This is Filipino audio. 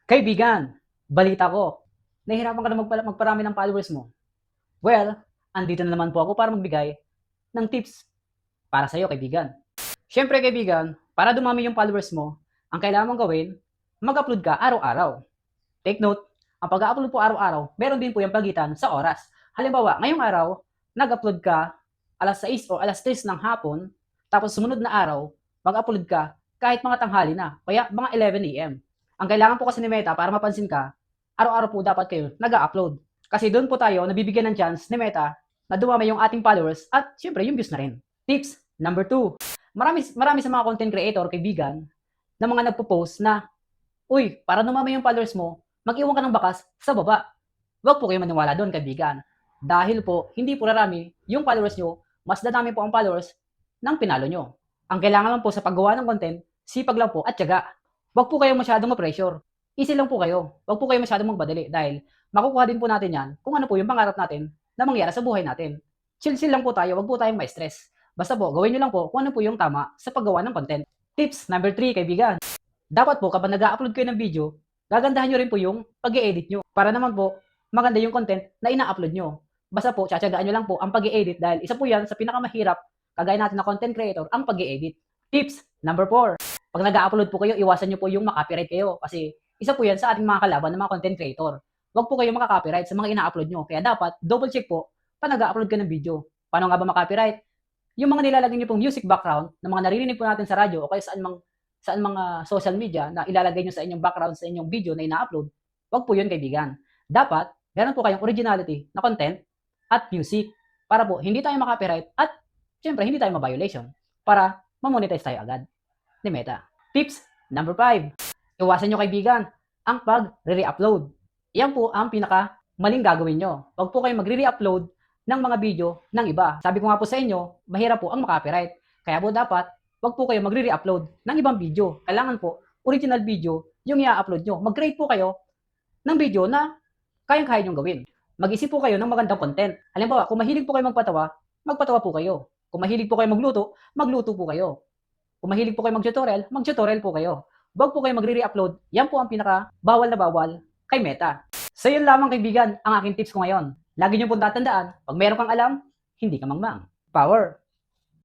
Kaibigan, balita ko, nahihirapan ka na magparami ng followers mo. Well, andito na naman po ako para magbigay ng tips para sa'yo, kaibigan. Siyempre, kaibigan, para dumami yung followers mo, ang kailangan mong gawin, mag-upload ka araw-araw. Take note, ang pag-upload po araw-araw, meron din po yung pagitan sa oras. Halimbawa, ngayong araw, nag-upload ka alas 6 o alas 3 ng hapon, tapos sumunod na araw, mag-upload ka kahit mga tanghali na, kaya mga 11 AM. Ang kailangan po kasi ni Meta para mapansin ka, araw-araw po dapat kayo nag-upload. Kasi doon po tayo nabibigyan ng chance ni Meta na dumami yung ating followers at syempre yung views na rin. Tips number 2. Marami sa mga content creator, kaibigan, na mga nagpo-post na, uy, para dumami yung followers mo, mag-iwan ka ng bakas sa baba. Huwag po kayo maniwala doon, kaibigan. Dahil po, hindi po rarami yung followers nyo, mas dadami po ang followers ng pinalo nyo. Ang kailangan lang po sa paggawa ng content, sipag lang po at tiyaga. Huwag po kayo masyadong ma-pressure. Easy lang po kayo. Huwag po kayo masyadong magbadali dahil makukuha din po natin yan kung ano po yung pangarap natin na mangyari sa buhay natin. Chill-chill lang po tayo, huwag po tayong ma-stress. Basta po, gawin nyo lang po kung ano po yung tama sa paggawa ng content. Tips number 3, kaibigan. Dapat po kapag nag-upload kayo ng video, gagandahan nyo rin po yung pag-i-edit nyo. Para naman po, maganda yung content na ina-upload nyo. Basta po, tsatsagaan nyo lang po ang pag-i-edit dahil isa po yan sa pinakamahirap, kagaya natin na content creator, ang pag-i-edit. Tips number 4. Pag nag-upload po kayo, iwasan nyo po yung makopyright kayo kasi isa po yan sa ating mga kalaban ng mga content creator. Huwag po kayo makaka-copyright sa mga ina-upload nyo. Kaya dapat, double check po pag nag-upload ka ng video. Paano nga ba makopyright? Yung mga nilalagay nyo pong music background na mga naririnig po natin sa radyo o kaya saan mga social media na ilalagay nyo sa inyong background sa inyong video na ina-upload, wag po yun, kaibigan. Dapat, meron po kayong originality na content at music para po hindi tayo makopyright at syempre hindi tayo ma-violation para ma-monetize tayo agad ni Meta. Tips number 5. Iwasan nyo, kaibigan, ang pag-re-upload. Yan po ang pinaka maling gagawin nyo. Wag po kayong magre-re-upload ng mga video ng iba. Sabi ko nga po sa inyo, mahirap po ang makopyright. Kaya po dapat, wag po kayo magre-re-upload ng ibang video. Kailangan po, original video yung i-upload nyo. Mag-create po kayo ng video na kayang-kaya nyong gawin. Mag-isip po kayo ng magandang content. Halimbawa, kung mahilig po kayo magpatawa, magpatawa po kayo. Kung mahilig po kayo magluto, magluto po kayo. Kung mahilig po kayo mag-tutorial, mag-tutorial po kayo. Wag po kayo magre-re-upload. Yan po ang pinaka bawal na bawal kay Meta. So yun lamang, kaibigan, ang aking tips ko ngayon. Lagi niyo pong tatandaan, pag meron kang alam, hindi ka mangmang. Power!